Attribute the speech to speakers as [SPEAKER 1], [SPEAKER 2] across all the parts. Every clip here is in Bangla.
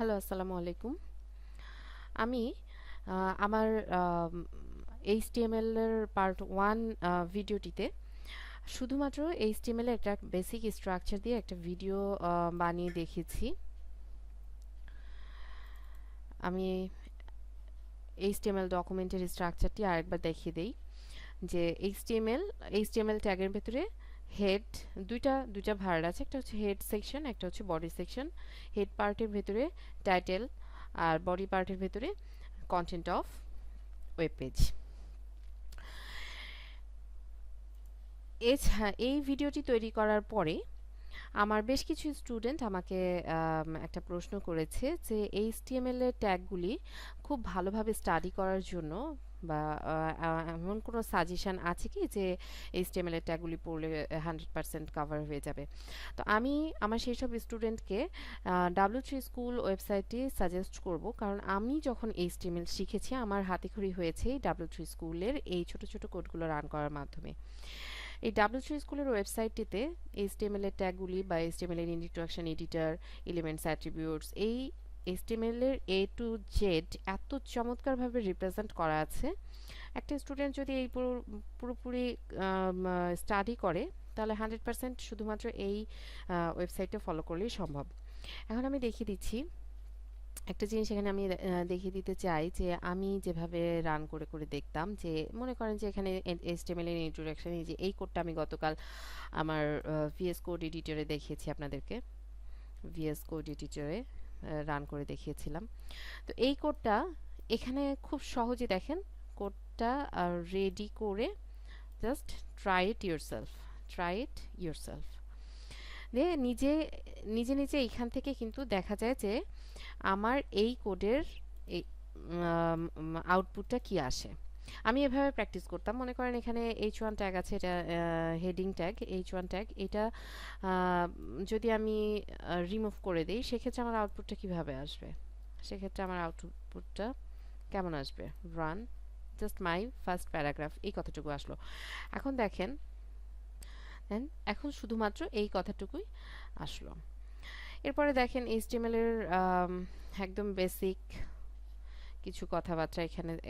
[SPEAKER 1] হ্যালো, আসসালামু আলাইকুম। আমি আমার HTML এর পার্ট 1 ভিডিওটিতে শুধুমাত্র HTML এর একটা বেসিক স্ট্রাকচার দিয়ে একটা ভিডিও বানিয়ে দেখিয়েছি। আমি HTML ডকুমেন্টের স্ট্রাকচারটি আরেকবার দেখিয়ে দেই যে HTML ট্যাগের ভেতরে হেড দুইটা ভার্ড আছে, একটা হচ্ছে হেড সেকশন, একটা হচ্ছে বডি সেকশন। হেড পার্টের ভেতরে টাইটেল আর বডি পার্টের ভেতরে কন্টেন্ট অফ ওয়েব পেজ। এই ভিডিওটি তৈরি করার পরে আমার বেশ কিছু স্টুডেন্ট আমাকে একটা প্রশ্ন করেছে যে HTML এর ট্যাগগুলি খুব ভালোভাবে স্টাডি করার জন্য বা এমন কোনো সাজেশন আছে কি যে HTML এর ট্যাগগুলি পড়লে 100% কভার হয়ে যাবে। তো আমি আমার সেই সব স্টুডেন্টকে W3 স্কুল ওয়েবসাইটটি সাজেস্ট করব, কারণ আমি যখন HTML শিখেছি আমার হাতেখড়ি হয়েছে W3 স্কুলের এই ছোট ছোট কোডগুলো রান করার মাধ্যমে। এই W3 স্কুলের ওয়েবসাইটটিতে HTML এর ট্যাগগুলি বা HTML এর ইন্ট্রোডাকশন, এডিটর, এলিমেন্টস, অ্যাট্রিবিউটস, এই HTML এর A to Z এত চমৎকারভাবে রিপ্রেজেন্ট করা আছে। একটা স্টুডেন্ট যদি এই পুরোপুরি স্টাডি করে তাহলে 100% শুধুমাত্র এই ওয়েবসাইটটা ফলো করলেই সম্ভব। এখন আমি দেখিয়ে দিচ্ছি একটা জিনিস। এখানে আমি দেখিয়ে দিতে চাই যে আমি যেভাবে রান করে করে দেখতাম, যে মনে করেন যে এখানে HTML এর ইন্ট্রোডাকশন, এই যে এই কোডটা আমি গতকাল আমার VS কোড এডিটরে দেখিয়েছি আপনাদেরকে, VS কোড এডিটরে রান করে দেখিয়েছিলাম। তো এই কোডটা এখানে খুব সহজে দেখেন কোডটা রেডি করে জাস্ট ট্রাই ইট ইয়োরসেলফ দিয়ে নিজে নিজে নিজে এইখান থেকে কিন্তু দেখা যায় যে আমার এই কোডের এই আউটপুটটা কি আসে। আমি এভাবে প্র্যাকটিস করতাম। মনে করেন এখানে H1 ট্যাগ আছে, এটা হেডিং ট্যাগ, H1 ট্যাগ। এটা যদি আমি রিমুভ করে দিই সেক্ষেত্রে আমার আউটপুটটা কিভাবে আসবে? সেক্ষেত্রে আমার আউটপুটটা কেমন আসবে? Run just my first paragraph, এই কথাটুকু আসলো। এখন দেখেন, এখন শুধুমাত্র এই কথাটুকুই আসলো। এরপরে দেখেন HTML এর একদম বেসিক কিছু কথাবার্তা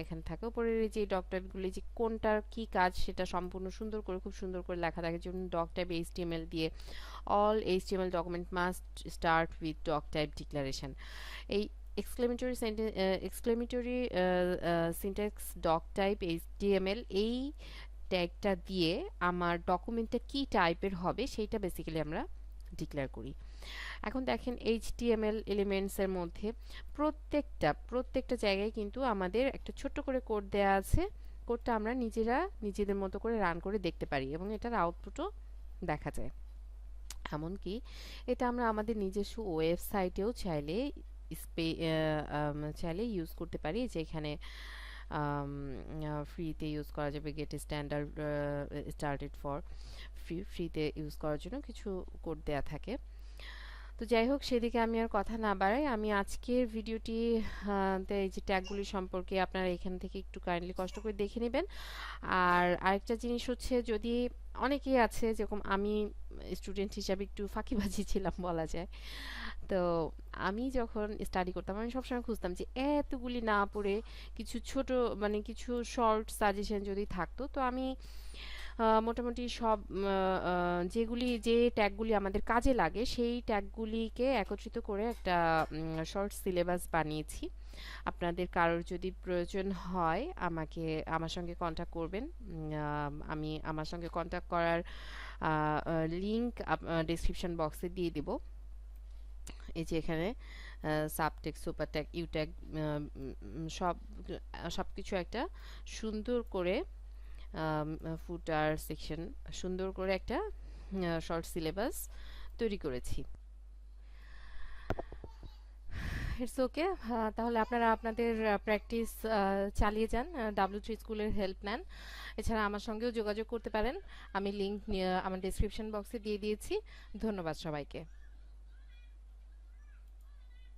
[SPEAKER 1] এখানে থাকে। উপরের এই যে ডক টাইপগুলি, যে কোনটার কি কাজ সেটা সম্পূর্ণ সুন্দর করে, খুব সুন্দর করে লেখা থাকে। যেমন ডক টাইপ HTML দিয়ে all HTML document must start with doc type declaration. এই exclamatory syntax doc type HTML, এই ট্যাগটা দিয়ে আমার ডকুমেন্টটা কি টাইপের হবে সেইটা বেসিক্যালি আমরা ডিক্লেয়ার করি। এখন দেখেন HTML এলিমেন্টস এর মধ্যে প্রত্যেকটা জায়গায় কিন্তু আমাদের একটা ছোট্ট করে কোড দেয়া আছে। কোডটা আমরা নিজেদের মতো করে রান করে দেখতে পারি এবং এটার আউটপুটও দেখা যায়। এমনকি এটা আমরা আমাদের নিজস্ব ওয়েবসাইটেও চাইলে ইউজ করতে পারি, যেখানে ফ্রিতে ইউজ করা যাবে। গেট স্ট্যান্ডার্ড স্টার্টেড ফর ফ্রিতে ইউজ করার জন্য কিছু কোড দেয়া থাকে। তো যাই হোক, সেদিকে আমি আর কথা না বাড়াই, আমি আজকের ভিডিওটি এই যে ট্যাগগুলি সম্পর্কে আপনারা এখান থেকে একটু কাইন্ডলি কষ্ট করে দেখে নেবেন। আর আরেকটা জিনিস হচ্ছে, যদি অনেকেই আছে যেরকম আমি স্টুডেন্ট হিসাবে একটু ফাঁকিবাজি ছিলাম বলা যায়, তো আমি যখন স্টাডি করতাম আমি সবসময় খুঁজতাম যে এতগুলি না পড়ে কিছু ছোট, মানে কিছু শর্ট সাজেশন যদি থাকতো। তো আমি মোটামুটি সব যে ট্যাগগুলি আমাদের কাজে লাগে সেই ট্যাগগুলিকে একত্রিত করে একটা শর্ট সিলেবাস বানিয়েছি। আপনাদের কারোর যদি প্রয়োজন হয় আমার সঙ্গে কন্ট্যাক্ট করবেন। আমি আমার সঙ্গে কন্ট্যাক্ট করার লিংক ডেসক্রিপশন বক্সে দিয়ে দেব। এই যে এখানে সাবটেগ, সুপার ট্যাগ, ইউ ট্যাগ, সবকিছু একটা সুন্দর করে ফুটার সেকশন, সুন্দর করে একটা শর্ট সিলেবাস তৈরি করেছি। It's okay. তাহলে আপনারা আপনাদের প্র্যাকটিস চালিয়ে যান, W3 স্কুলের হেল্প নেন। এছাড়া আমার সঙ্গেও যোগাযোগ করতে পারেন, আমি লিংক আমার ডেসক্রিপশন বক্সে দিয়ে দিয়েছি। ধন্যবাদ সবাইকে।